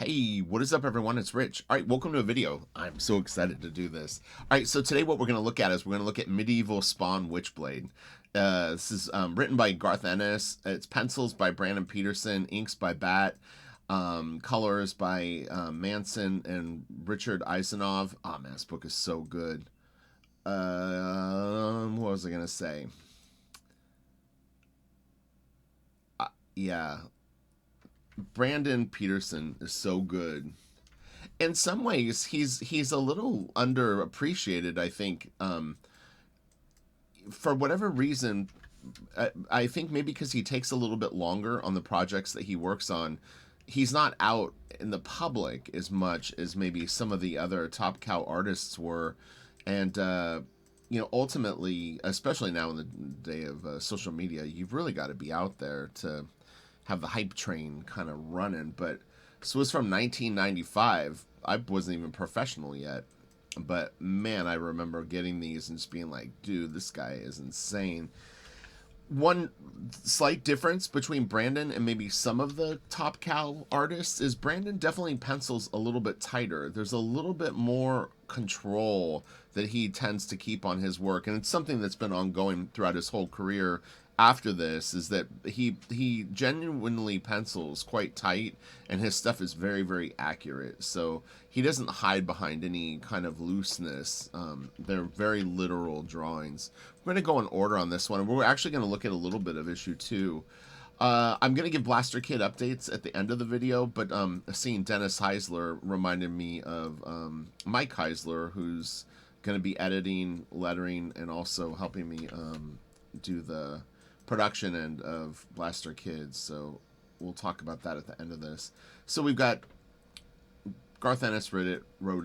Hey, what is up, everyone? It's Rich. All right, welcome to a video. I'm so excited to do this. All right, so today what we're going to look at is we're going to look at Medieval Spawn Witchblade. This is written by Garth Ennis. It's pencils by Brandon Peterson, inks by Bat, colors by Manson and Richard Isanov. Oh man, this book is so good. What was I going to say? Yeah, Brandon Peterson is so good. In some ways he's a little underappreciated, I think. For whatever reason, I think maybe because he takes a little bit longer on the projects that he works on, he's not out in the public as much as maybe some of the other top cow artists were. And ultimately, especially now in the day of social media, you've really got to be out there to have the hype train kind of running. But so it was from 1995. I wasn't even professional yet. But man, I remember getting these and just being like, dude, this guy is insane. One slight difference between Brandon and maybe some of the top cow artists is Brandon definitely pencils a little bit tighter. There's a little bit more control that he tends to keep on his work, and it's something that's been ongoing throughout his whole career after this, is that he genuinely pencils quite tight, and his stuff is very, very accurate. So he doesn't hide behind any kind of looseness. They're very literal drawings. We're going to go in order on this one, and we're actually going to look at a little bit of issue 2. I'm going to give Blaster Kid updates at the end of the video, but seeing Dennis Heisler reminded me of Mike Heisler, who's going to be editing, lettering, and also helping me do the production end of Blaster Kids. So we'll talk about that at the end of this. So we've got Garth Ennis wrote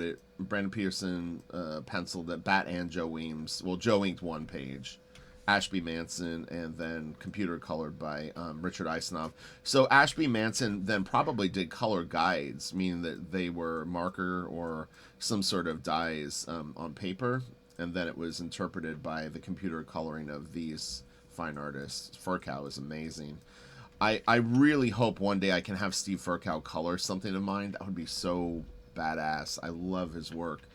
it. Brandon Peterson penciled it. Bat and Joe Weems. Well, Joe inked one page. Ashby Manson, and then computer colored by Richard Isanov. So Ashby Manson then probably did color guides, meaning that they were marker or some sort of dyes on paper, and then it was interpreted by the computer coloring of these fine artists. Furcow is amazing. I really hope one day I can have Steve Furcow color something of mine. That would be so badass. I love his work.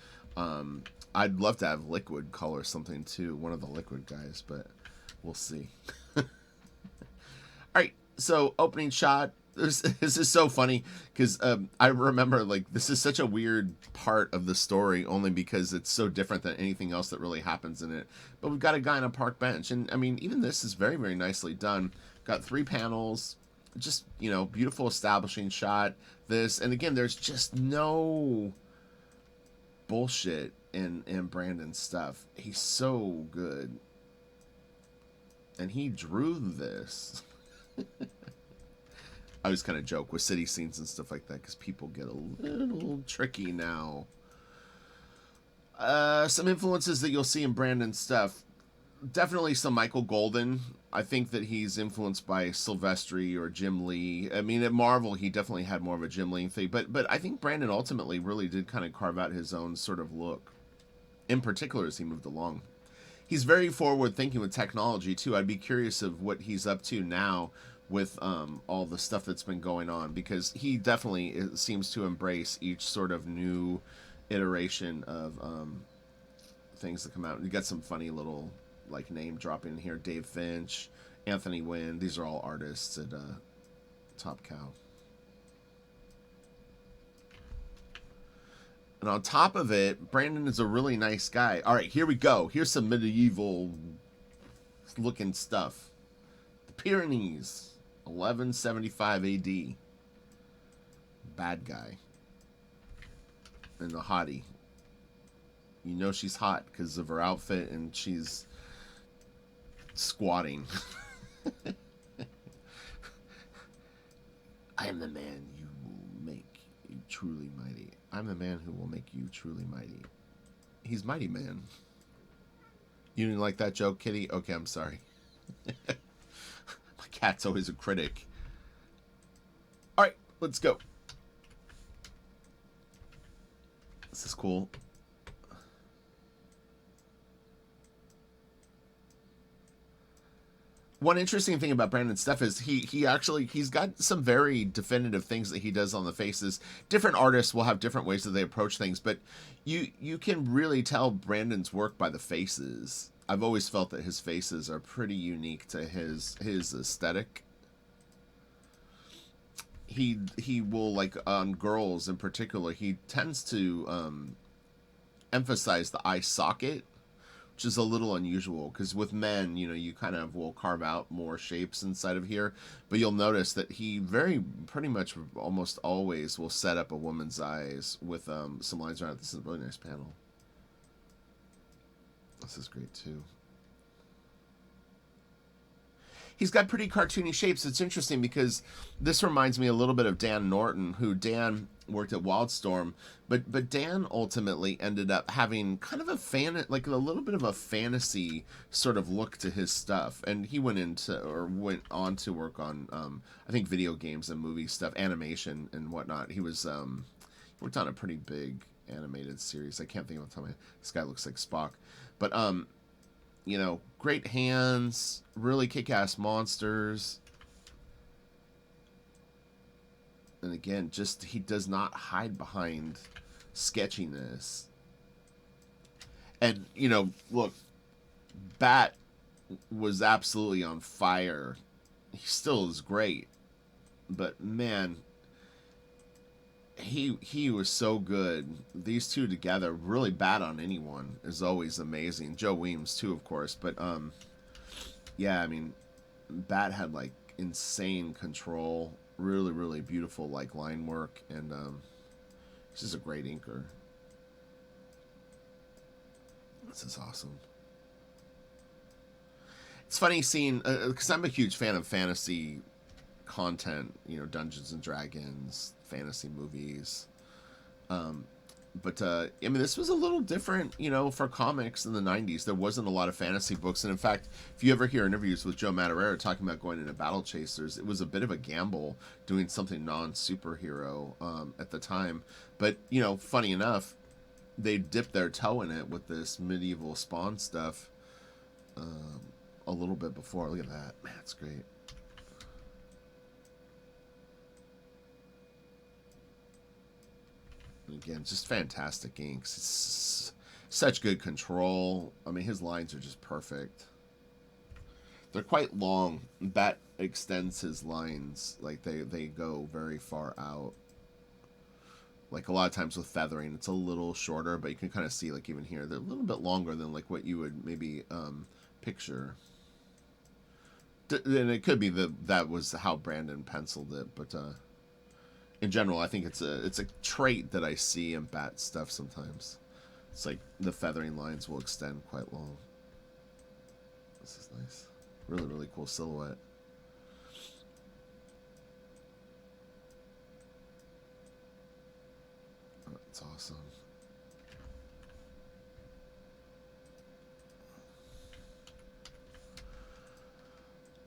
I'd love to have Liquid color something too, one of the Liquid guys, but we'll see. All right, so opening shot. This is so funny because I remember, like, this is such a weird part of the story only because it's so different than anything else that really happens in it. But we've got a guy on a park bench, and I mean, even this is very, very nicely done. Got 3 panels, just, beautiful establishing shot. This, and again, there's just no bullshit in Brandon's stuff. He's so good. And he drew this. I always kind of joke with city scenes and stuff like that because people get a little tricky now. Some influences that you'll see in Brandon's stuff. Definitely some Michael Golden. I think that he's influenced by Silvestri or Jim Lee. I mean, at Marvel, he definitely had more of a Jim Lee thing. But I think Brandon ultimately really did kind of carve out his own sort of look, in particular as he moved along. He's very forward thinking with technology too. I'd be curious of what he's up to now with all the stuff that's been going on, because he definitely seems to embrace each sort of new iteration of things that come out. You got some funny little like name dropping here. Dave Finch, Anthony Wynn. These are all artists at Top Cow. And on top of it, Brandon is a really nice guy. All right, here we go. Here's some medieval looking stuff. The Pyrenees, 1175 AD. Bad guy. And the hottie. You know she's hot because of her outfit, and she's squatting. I am the man you will make you truly mighty. I'm the man who will make you truly mighty. He's Mighty Man. You didn't like that joke, Kitty? Okay, I'm sorry. My cat's always a critic. All right, let's go. This is cool. One interesting thing about Brandon's stuff is he's got some very definitive things that he does on the faces. Different artists will have different ways that they approach things, but you can really tell Brandon's work by the faces. I've always felt that his faces are pretty unique to his aesthetic. He will, like, on girls in particular, he tends to emphasize the eye socket, which is a little unusual because with men, you kind of will carve out more shapes inside of here. But you'll notice that he very pretty much almost always will set up a woman's eyes with some lines around it. This is a really nice panel. This is great too. He's got pretty cartoony shapes. It's interesting because this reminds me a little bit of Dan Norton, who Dan worked at Wildstorm, but Dan ultimately ended up having kind of like a little bit of a fantasy sort of look to his stuff, and he went on to work on I think video games and movie stuff, animation and whatnot. He worked on a pretty big animated series. I can't think of the time. This guy looks like Spock, but great hands, really kick-ass monsters. And again, just he does not hide behind sketchiness. And, look, Bat was absolutely on fire. He still is great. But, man, he was so good. These two together, really Bat on anyone is always amazing. Joe Weems too, of course, but yeah, I mean, Bat had like insane control, really really beautiful like line work, and he's just a great inker. This is awesome. It's funny seeing because I'm a huge fan of fantasy content, Dungeons and Dragons, fantasy movies. But I mean, this was a little different, for comics in the 90s. There wasn't a lot of fantasy books. And in fact, if you ever hear interviews with Joe Madureira talking about going into Battle Chasers, it was a bit of a gamble doing something non-superhero at the time. But, funny enough, they dipped their toe in it with this medieval Spawn stuff a little bit before. Look at that. Man, it's great. Again, just fantastic inks. It's such good control. I mean, his lines are just perfect. They're quite long. Bat extends his lines. Like, they go very far out. Like, a lot of times with feathering, it's a little shorter, but you can kind of see, like, even here, they're a little bit longer than, like, what you would maybe picture. And it could be that was how Brandon penciled it, but in general, I think it's a trait that I see in Bat stuff sometimes. It's like the feathering lines will extend quite long. This is nice. Really, really cool silhouette. Oh, that's awesome.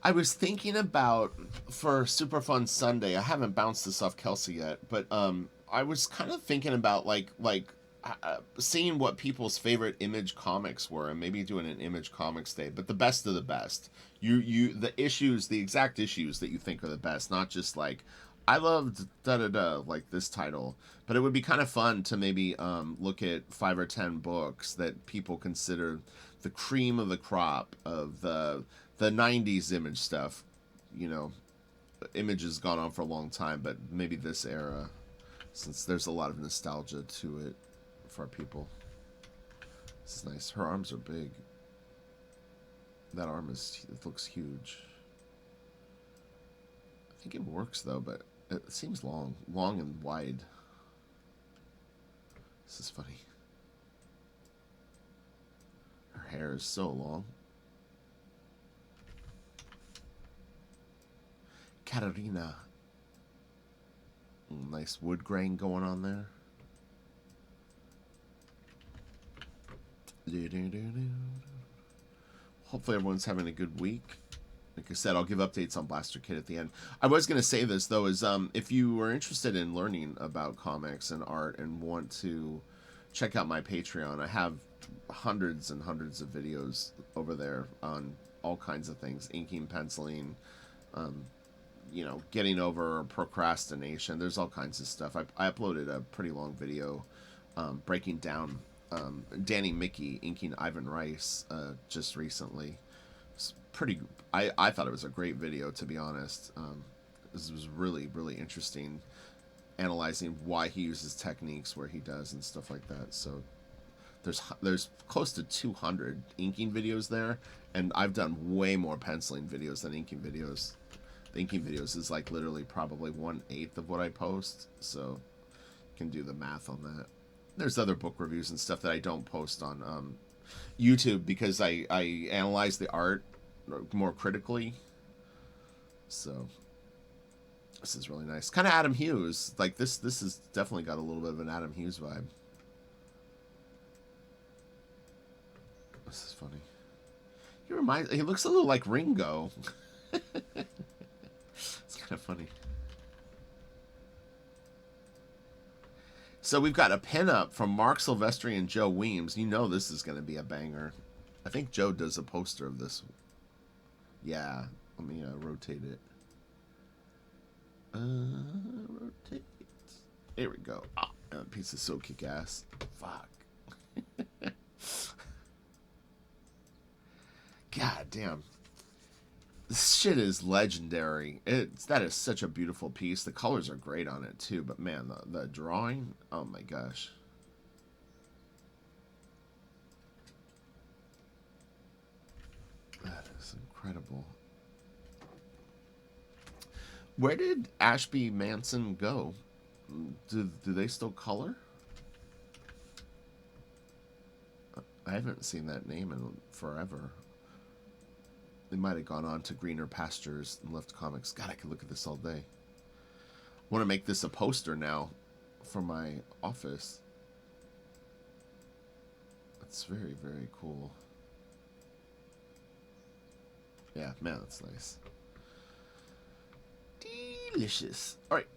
I was thinking about, for Super Fun Sunday, I haven't bounced this off Kelsey yet, but I was kind of thinking about like seeing what people's favorite Image comics were, and maybe doing an Image Comics Day, but the best of the best. The issues, the exact issues that you think are the best, not just like I loved da da da like this title, but it would be kind of fun to maybe look at 5 or 10 books that people consider the cream of the crop of the 90s Image stuff. Image has gone on for a long time, but maybe this era, since there's a lot of nostalgia to it for people. This is nice. Her arms are big. That arm it looks huge. I think it works though, but it seems long and wide. This is funny. Her hair is so long. Katarina. Nice wood grain going on there. Hopefully everyone's having a good week. Like I said, I'll give updates on Blaster Kid at the end. I was going to say this, though, is if you are interested in learning about comics and art and want to check out my Patreon, I have hundreds and hundreds of videos over there on all kinds of things: inking, penciling, you know, getting over procrastination. There's all kinds of stuff. I uploaded a pretty long video breaking down Danny Mickey inking Ivan Rice just recently. It's pretty. I thought it was a great video, to be honest. This was really, really interesting, analyzing why he uses techniques where he does and stuff like that. So there's close to 200 inking videos there, and I've done way more penciling videos than inking videos. The inking videos is like literally probably 1/8 of what I post, so you can do the math on that. There's other book reviews and stuff that I don't post on YouTube because I analyze the art more critically. So this is really nice. Kind of Adam Hughes. Like this has definitely got a little bit of an Adam Hughes vibe. This is funny. He looks a little like Ringo. It's kind of funny. So we've got a pinup from Mark Silvestri and Joe Weems. You know this is going to be a banger. I think Joe does a poster of this. Yeah. Let me rotate it. Rotate. There we go. Oh, that piece is so kick-ass. Fuck. God damn. This shit is legendary. That is such a beautiful piece. The colors are great on it too, but man, the drawing, oh my gosh. That is incredible. Where did Ashby Manson go? Do they still color? I haven't seen that name in forever. They might have gone on to greener pastures and left comics. God, I could look at this all day. I want to make this a poster now for my office. That's very, very cool. Yeah, man, that's nice. Delicious. All right,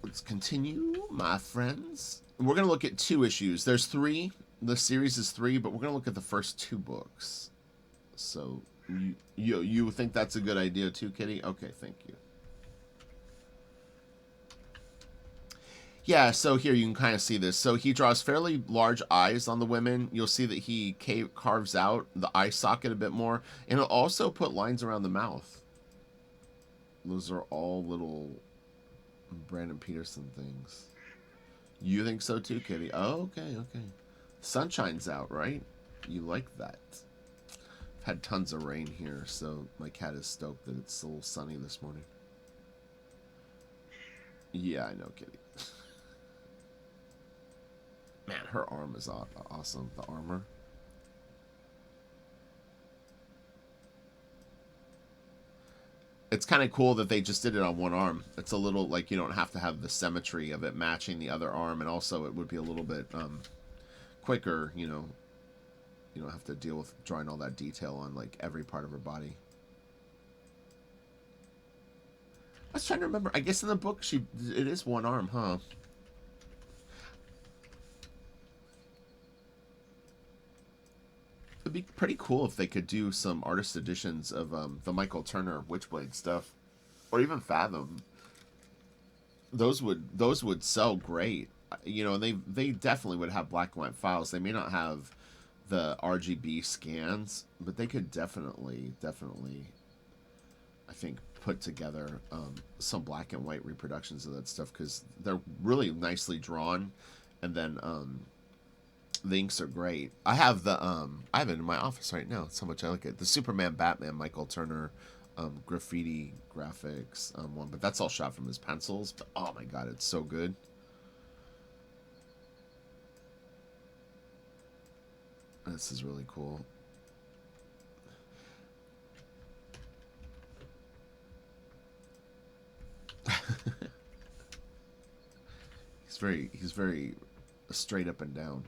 let's continue, my friends. We're going to look at 2 issues. There's 3. The series is 3, but we're going to look at the first 2 books. So you think that's a good idea too, Kitty? Okay, thank you. Yeah, so here you can kind of see this. So he draws fairly large eyes on the women. You'll see that he carves out the eye socket a bit more, and he'll also put lines around the mouth. Those are all little Brandon Peterson things. You think so too, Kitty? Oh, okay, okay. Sunshine's out, right? You like that. I've had tons of rain here, so my cat is stoked that it's a little sunny this morning. Yeah, I know, Kitty. Man, her arm is awesome. The armor. It's kind of cool that they just did it on one arm. It's a little, like, you don't have to have the symmetry of it matching the other arm, and also it would be a little bit quicker, you know. You don't have to deal with drawing all that detail on, like, every part of her body. I was trying to remember. I guess in the book, it is one arm, huh? It'd be pretty cool if they could do some artist editions of the Michael Turner Witchblade stuff, or even Fathom. Those would sell great. You know, they definitely would have black and white files. They may not have the RGB scans, but they could definitely, I think, put together some black and white reproductions of that stuff, because they're really nicely drawn, and then the inks are great. I have I have it in my office right now. That's how much I like it. The Superman Batman Michael Turner graffiti graphics one, but that's all shot from his pencils. But oh my god, it's so good. This is really cool. He's very straight up and down.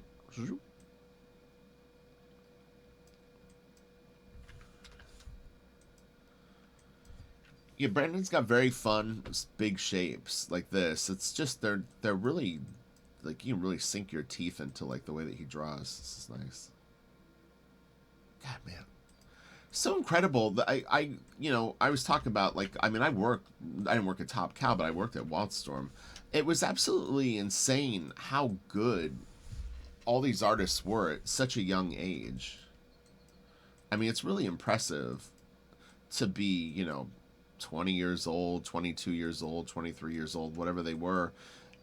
Yeah, Brandon's got very fun, big shapes like this. It's just they're really, like, you can really sink your teeth into, like, the way that he draws. This is nice. God, man, So incredible. You know, I was talking about, like, I mean, I didn't work at Top Cow, but I worked at Wildstorm. It was absolutely insane how good all these artists were at such a young age. I mean, it's really impressive to be, you know, 20 years old, 22 years old, 23 years old, whatever they were,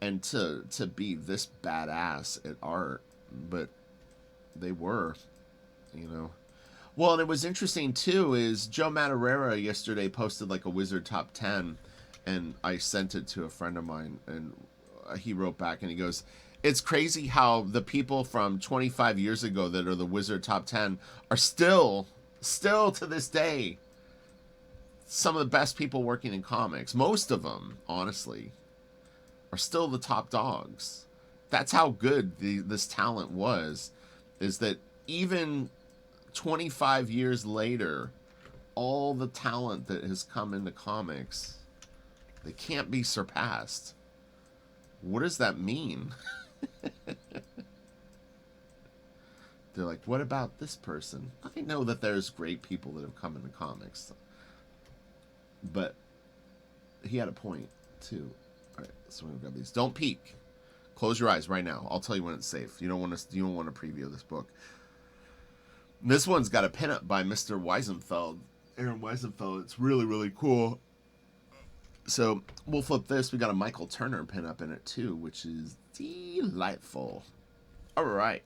and to be this badass at art, but they were, you know. Well, and it was interesting too is Joe Madureira yesterday posted like a Wizard top 10, and I sent it to a friend of mine, and he wrote back and he goes, "It's crazy how the people from 25 years ago that are the Wizard top 10 are still to this day some of the best people working in comics. Most of them, honestly, are still the top dogs. That's how good this talent was. Is that even 25 years later, all the talent that has come into comics, they can't be surpassed. What does that mean?" They're like, what about this person? I know that there's great people that have come into comics, but he had a point too. All right, so we're gonna grab these. Don't peek. Close your eyes right now. I'll tell you when it's safe. You don't want to. You don't want to preview this book. This one's got a pinup by Mr. Weisenfeld, Aaron Weisenfeld. It's really, really cool. So we'll flip this. We got a Michael Turner pinup in it too, which is delightful. All right,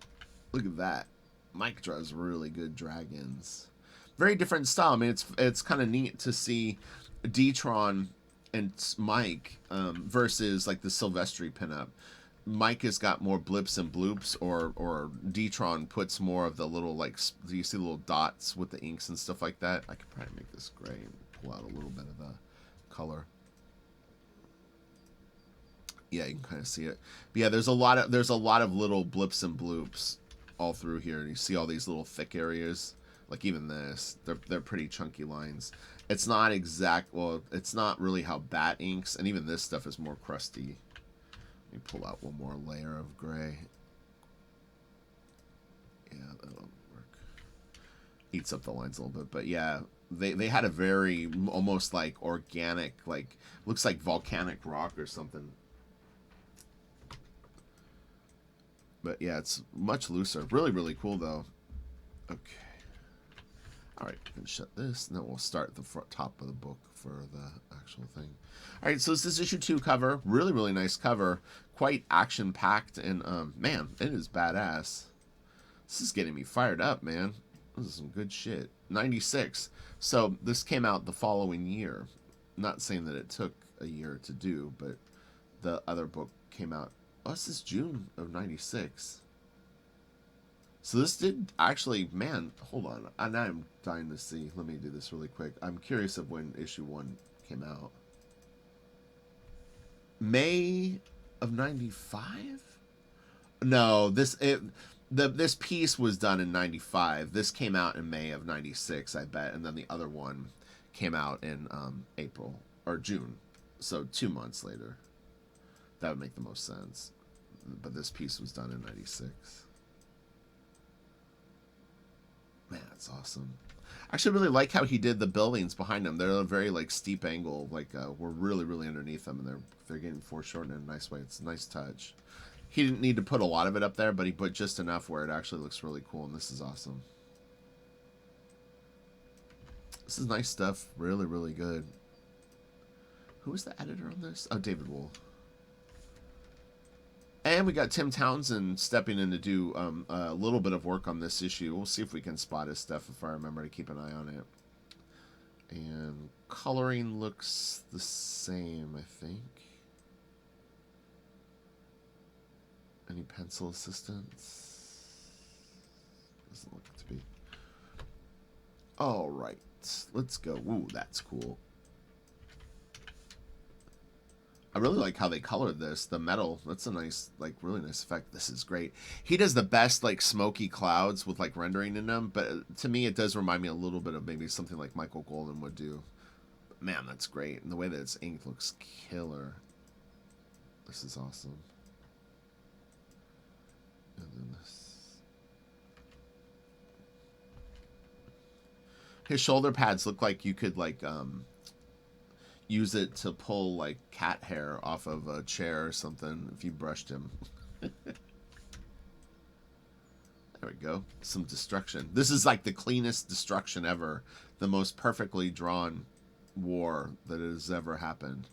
look at that. Mike draws really good dragons. Very different style. I mean, it's kind of neat to see D-Tron and Mike versus like the Silvestri pinup. Mike has got more blips and bloops, or D-Tron puts more of the little, like, do you see the little dots with the inks and stuff like that? I could probably make this gray and pull out a little bit of the color. Yeah, you can kind of see it. But yeah, there's a lot of little blips and bloops all through here, and you see all these little thick areas. Like even this, they're pretty chunky lines. It's not exact. Well, it's not really how Bat inks, and even this stuff is more crusty. Let me pull out one more layer of gray. Yeah, that'll work. Eats up the lines a little bit, but yeah, they had a very almost like organic, like looks like volcanic rock or something. But yeah, it's much looser. Really, really cool though. Okay. All right, we can shut this, and then we'll start the front top of the book for the actual thing. All right, so this is issue 2 cover. Really, really nice cover. Quite action-packed, and man, it is badass. This is getting me fired up, man. This is some good shit. 96. So this came out the following year. Not saying that it took a year to do, but the other book came out. Oh, this is June of 96. So this did actually, man, hold on. Now I'm dying to see. Let me do this really quick. I'm curious of when issue 1 came out. May of 95? No, this piece was done in 95. This came out in May of 96, I bet. And then the other one came out in April or June. So 2 months later. That would make the most sense. But this piece was done in 96. Man, that's awesome. I actually really like how he did the buildings behind him. They're a very like steep angle, like we're really, really underneath them, and they're getting foreshortened in a nice way. It's a nice touch. He didn't need to put a lot of it up there, but he put just enough where it actually looks really cool, and this is awesome. This is nice stuff. Really, really good. Who was the editor on this? Oh, David Wool. And we got Tim Townsend stepping in to do a little bit of work on this issue. We'll see if we can spot his stuff if I remember to keep an eye on it. And coloring looks the same, I think. Any pencil assistance? Doesn't look to be. All right, let's go. Ooh, that's cool. I really like how they colored this. The metal, that's a nice, like, really nice effect. This is great. He does the best, like, smoky clouds with, like, rendering in them. But to me, it does remind me a little bit of maybe something like Michael Golden would do. But man, that's great. And the way that it's inked looks killer. This is awesome. And then this. His shoulder pads look like you could like use it to pull like cat hair off of a chair or something if you brushed him. There we go. Some destruction. This is like the cleanest destruction ever. The most perfectly drawn war that has ever happened.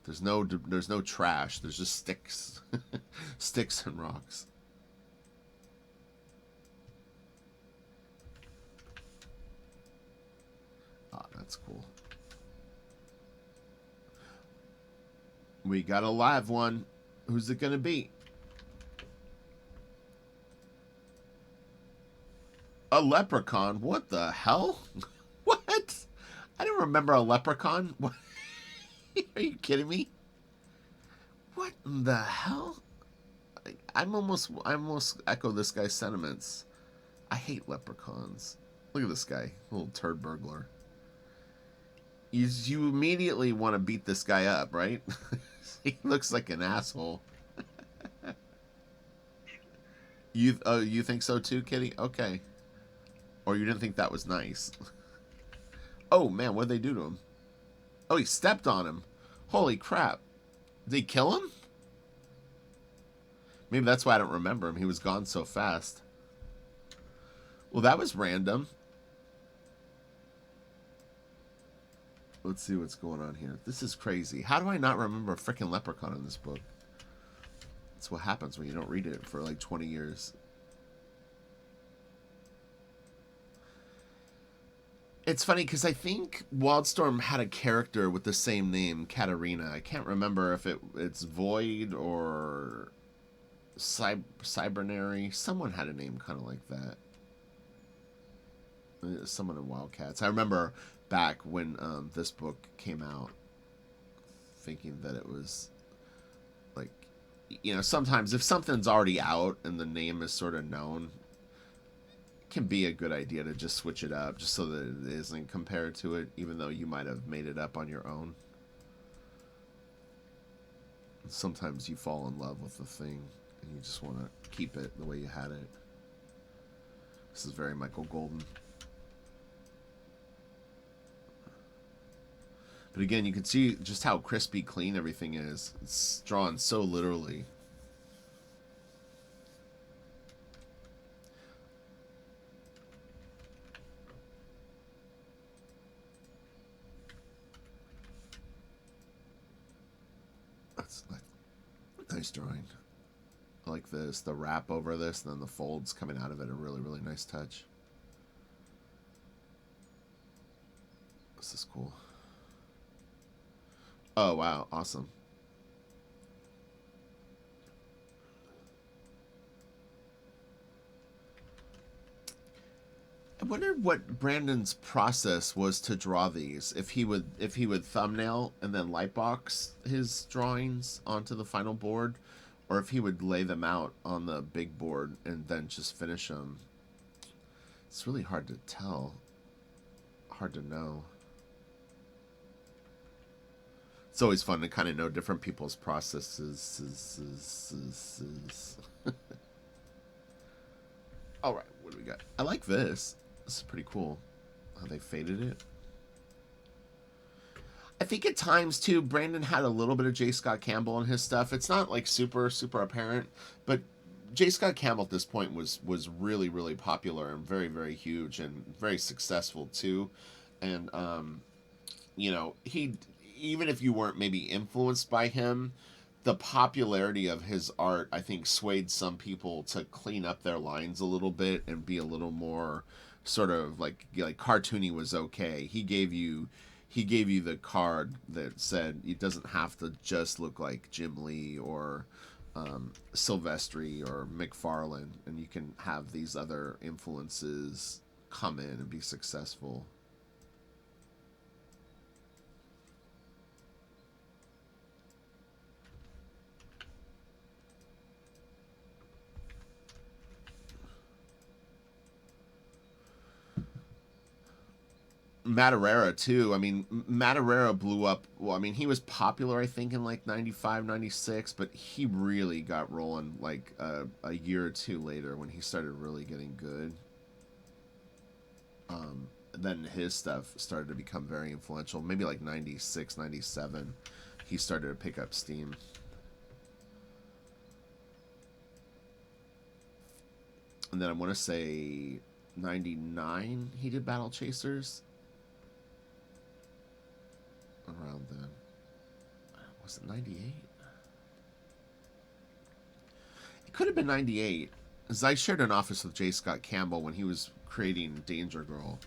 There's no trash. There's just sticks. Sticks and rocks. Ah, that's cool. We got a live one. Who's it gonna be? A leprechaun? What the hell? What? I didn't remember a leprechaun. What? Are you kidding me? What in the hell? I almost echo this guy's sentiments. I hate leprechauns. Look at this guy, little turd burglar. You immediately want to beat this guy up, right? He looks like an asshole. You think so too, Kitty? Okay. Or you didn't think that was nice? Oh man, what did they do to him? Oh, he stepped on him. Holy crap! Did he kill him? Maybe that's why I don't remember him. He was gone so fast. Well, that was random. Let's see what's going on here. This is crazy. How do I not remember a freaking leprechaun in this book? That's what happens when you don't read it for like 20 years. It's funny because I think Wildstorm had a character with the same name, Katarina. I can't remember if it's Void or Cybernary. Someone had a name kind of like that. Someone in Wildcats. I remember back when this book came out, thinking that it was like, you know, sometimes if something's already out and the name is sort of known, it can be a good idea to just switch it up just so that it isn't compared to it, even though you might have made it up on your own. Sometimes you fall in love with the thing and you just want to keep it the way you had it. This is very Michael Golden. But again, you can see just how crispy clean everything is. It's drawn so literally. That's nice drawing. I like this. The wrap over this and then the folds coming out of it are really, really nice touch. This is cool. Oh, wow. Awesome. I wonder what Brandon's process was to draw these. If he would thumbnail and then lightbox his drawings onto the final board, or if he would lay them out on the big board and then just finish them. It's really hard to tell. Hard to know. It's always fun to kind of know different people's processes. All right, what do we got? I like this. This is pretty cool. How they faded it. I think at times too, Brandon had a little bit of J. Scott Campbell in his stuff. It's not like super apparent, but J. Scott Campbell at this point was really, really popular and very, very huge and very successful too. And you know, he, even if you weren't maybe influenced by him, the popularity of his art, I think, swayed some people to clean up their lines a little bit and be a little more sort of like cartoony was okay. He gave you the card that said it doesn't have to just look like Jim Lee or Silvestri or McFarlane, and you can have these other influences come in and be successful. Madureira too. I mean, Madureira blew up. Well, I mean, he was popular, I think, in like 95, 96, but he really got rolling like a year or two later when he started really getting good. then his stuff started to become very influential. Maybe like 96, 97, he started to pick up steam. And then I want to say 99 he did Battle Chasers. Around then. Was it 98? It could have been 98. Because I shared an office with J. Scott Campbell when he was creating Danger Girl.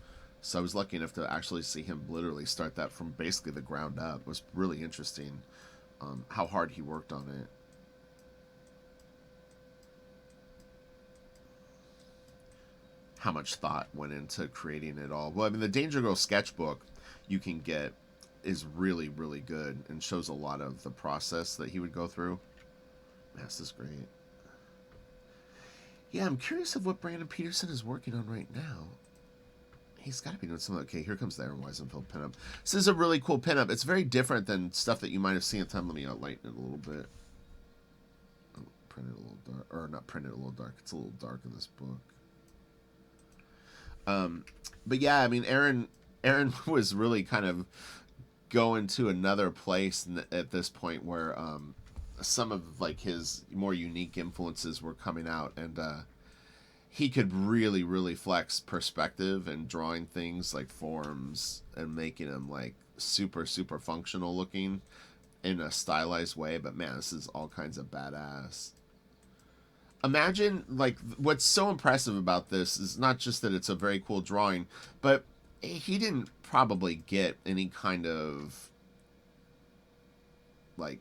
So I was lucky enough to actually see him literally start that from basically the ground up. It was really interesting how hard he worked on it. How much thought went into creating it all. Well, I mean, the Danger Girl sketchbook you can get is really, really good and shows a lot of the process that he would go through. Man, this is great. Yeah, I'm curious of what Brandon Peterson is working on right now. He's got to be doing something. Okay, here comes the Aaron Weisenfeld pinup. This is a really cool pinup. It's very different than stuff that you might have seen at the time. Let me lighten it a little bit. Oh, print it a little dark. Or not print it a little dark. It's a little dark in this book. But yeah, I mean, Aaron was really kind of going to another place at this point where some of like his more unique influences were coming out, and he could really, really flex perspective and drawing things like forms and making them like super, super functional looking in a stylized way. But man, this is all kinds of badass. Imagine, like, what's so impressive about this is not just that it's a very cool drawing, but he didn't probably get any kind of, like,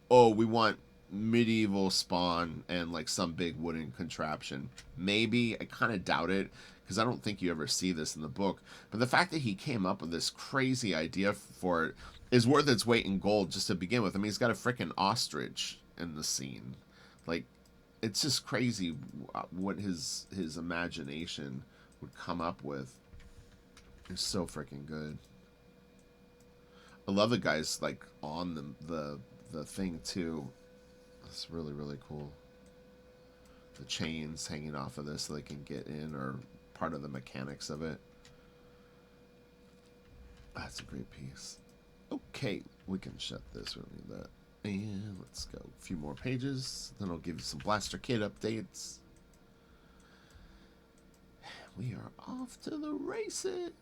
oh, we want medieval Spawn and, like, some big wooden contraption. Maybe. I kind of doubt it, because I don't think you ever see this in the book. But the fact that he came up with this crazy idea for it is worth its weight in gold just to begin with. I mean, he's got a freaking ostrich in the scene. Like, it's just crazy what his imagination would come up with. It's so freaking good. I love the guys like on the thing too. It's really, really cool. The chains hanging off of this so they can get in, or part of the mechanics of it. That's a great piece. Okay, we can shut this. We don't need that. And let's go a few more pages. Then I'll give you some Blaster Kid updates. We are off to the races.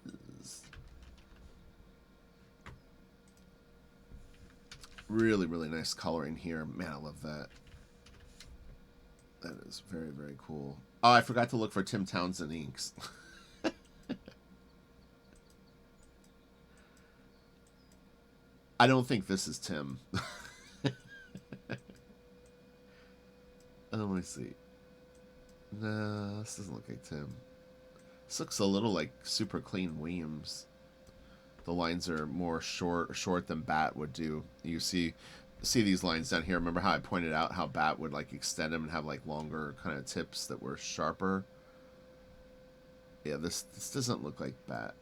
Really, really nice coloring here. Man, I love that. That is very, very cool. Oh, I forgot to look for Tim Townsend inks. I don't think this is Tim. Let me see. No, this doesn't look like Tim. This looks a little like Super Clean Williams. The lines are more short than Bat would do. You see these lines down here. Remember how I pointed out how Bat would like extend them and have like longer kind of tips that were sharper? Yeah, this doesn't look like Bat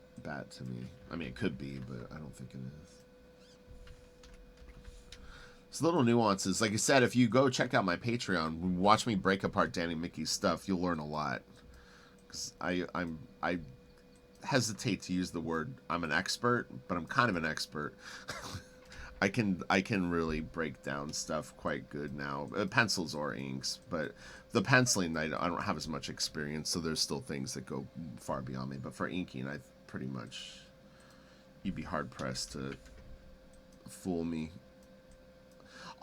to me. I mean, it could be, but I don't think it is. It's little nuances. Like I said, if you go check out my Patreon, watch me break apart Danny Mickey's stuff, you'll learn a lot. Because I hesitate to use the word I'm an expert, but I'm kind of an expert. I can really break down stuff quite good now. Pencils or inks, but the penciling I don't have as much experience, so there's still things that go far beyond me. But for inking, I pretty much, you'd be hard pressed to fool me.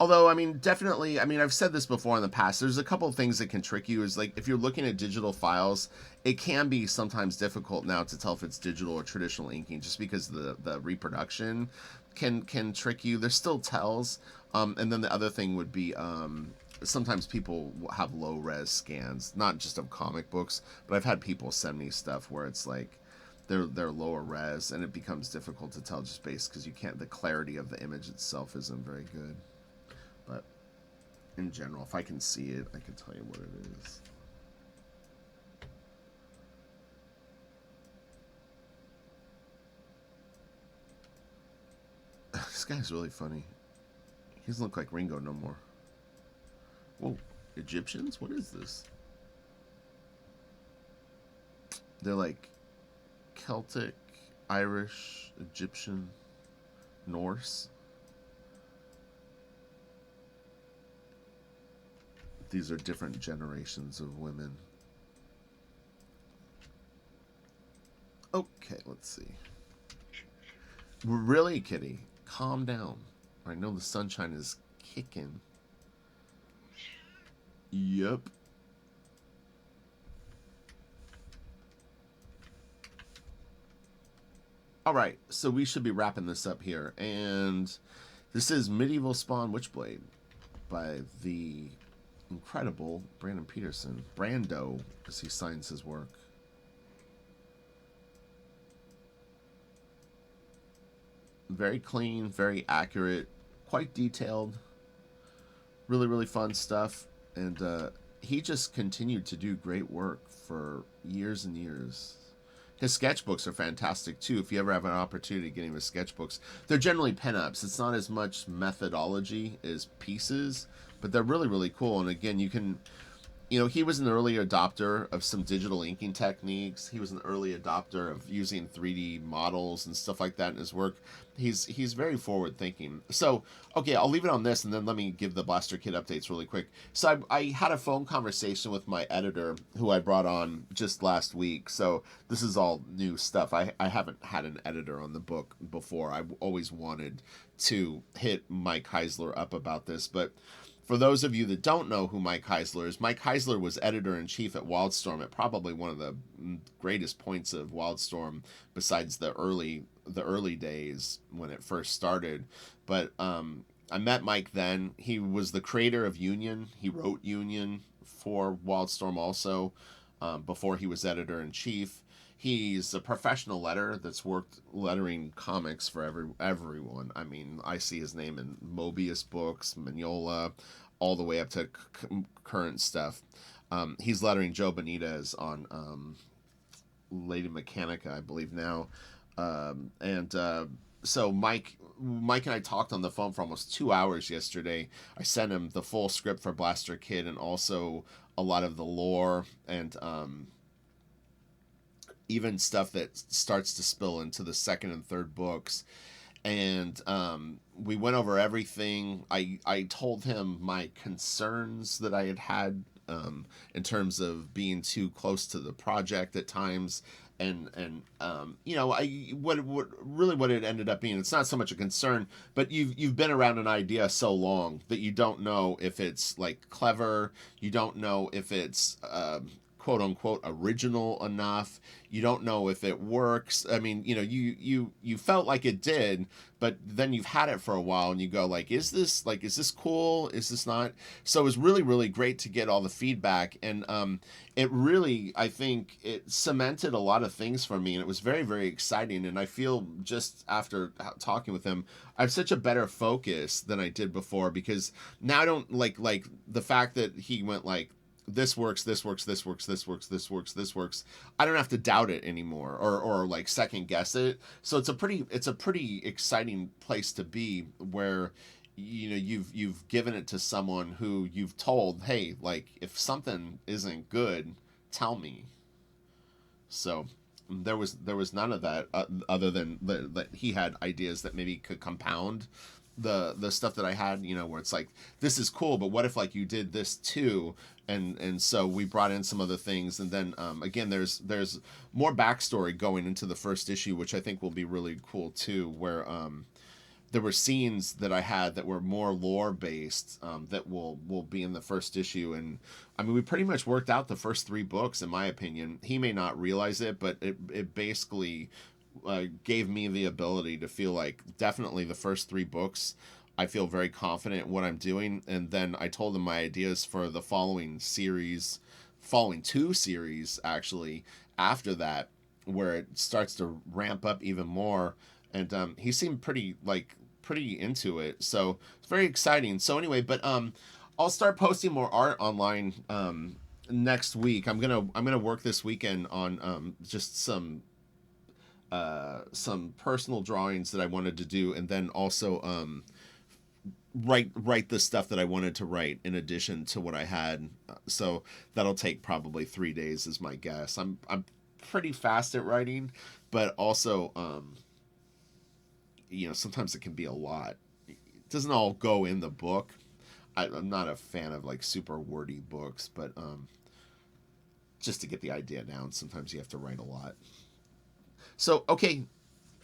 Although, I mean, definitely, I mean, I've said this before in the past, there's a couple of things that can trick you. Is like, if you're looking at digital files, it can be sometimes difficult now to tell if it's digital or traditional inking, just because the reproduction can trick you. There's still tells. And then the other thing would be, sometimes people have low-res scans, not just of comic books, but I've had people send me stuff where it's like, they're lower res, and it becomes difficult to tell just based because you can't, the clarity of the image itself isn't very good. But in general, if I can see it, I can tell you what it is. This guy's really funny. He doesn't look like Ringo no more. Whoa, Egyptians? What is this? They're like Celtic. Irish, Egyptian, Norse. These are different generations of women. Okay, let's see. Really, Kitty? Calm down. I know the sunshine is kicking. Yep. All right, so we should be wrapping this up here. And this is Medieval Spawn Witchblade by the incredible Brandon Peterson. Brando, as he signs his work. Very clean, very accurate, quite detailed. Really, really fun stuff. And he just continued to do great work for years and years. His sketchbooks are fantastic too. If you ever have an opportunity getting his sketchbooks, they're generally pen-ups. It's not as much methodology as pieces, but they're really, really cool. And again, you can, he was an early adopter of some digital inking techniques. He was an early adopter of using 3D models and stuff like that in his work. He's very forward thinking. So, okay, I'll leave it on this, and then let me give the Blaster Kid updates really quick. So I had a phone conversation with my editor, who I brought on just last week. So this is all new stuff. I haven't had an editor on the book before. I always wanted to hit Mike Heisler up about this, but for those of you that don't know who Mike Heisler is, Mike Heisler was editor-in-chief at Wildstorm at probably one of the greatest points of Wildstorm, besides the early days when it first started. But I met Mike then. He was the creator of Union. He wrote Union for Wildstorm also, before he was editor-in-chief. He's a professional letterer that's worked lettering comics for everyone. I mean, I see his name in Mobius books, Mignola, all the way up to current stuff. He's lettering Joe Benitez on Lady Mechanica, I believe now. So Mike and I talked on the phone for almost 2 hours yesterday. I sent him the full script for Blaster Kid and also a lot of the lore and even stuff that starts to spill into the second and third books. And we went over everything. I told him my concerns that I had in terms of being too close to the project at times. And what it ended up being, it's not so much a concern, but you've been around an idea so long that you don't know if it's like clever, you don't know if it's quote unquote original enough. You don't know if it works. I mean, you felt like it did, but then you've had it for a while and you go like, is this cool? Is this not? So it was really, really great to get all the feedback. And it really, I think it cemented a lot of things for me, and it was very, very exciting. And I feel just after talking with him, I have such a better focus than I did before, because now I don't like the fact that he went like, this works, this works, this works, this works, this works, this works. I don't have to doubt it anymore or like second guess it. So it's a pretty exciting place to be, where you've given it to someone who you've told, hey, like if something isn't good, tell me. So there was none of that, other than that he had ideas that maybe could compound the stuff that I had, where it's like, this is cool, but what if like you did this too? And so we brought in some other things, and then again, there's more backstory going into the first issue, which I think will be really cool too, where there were scenes that I had that were more lore based, that will be in the first issue. And I mean, we pretty much worked out the first 3 books, in my opinion. He may not realize it, but it basically gave me the ability to feel like definitely the first 3 books I feel very confident in what I'm doing. And then I told him my ideas for the following 2 series actually after that, where it starts to ramp up even more. And he seemed pretty into it, so it's very exciting. So anyway, but I'll start posting more art online next week. I'm gonna work this weekend on just some personal drawings that I wanted to do, and then also write the stuff that I wanted to write in addition to what I had. So that'll take probably 3 days is my guess. I'm pretty fast at writing, but also, sometimes it can be a lot. It doesn't all go in the book. I'm not a fan of like super wordy books, but just to get the idea down, sometimes you have to write a lot. So, okay,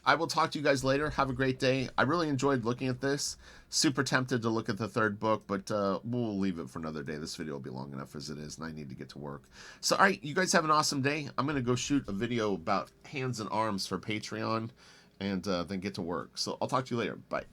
I will talk to you guys later. Have a great day. I really enjoyed looking at this. Super tempted to look at the third book, but we'll leave it for another day. This video will be long enough as it is, and I need to get to work. So, all right, you guys have an awesome day. I'm going to go shoot a video about hands and arms for Patreon and then get to work. So, I'll talk to you later. Bye.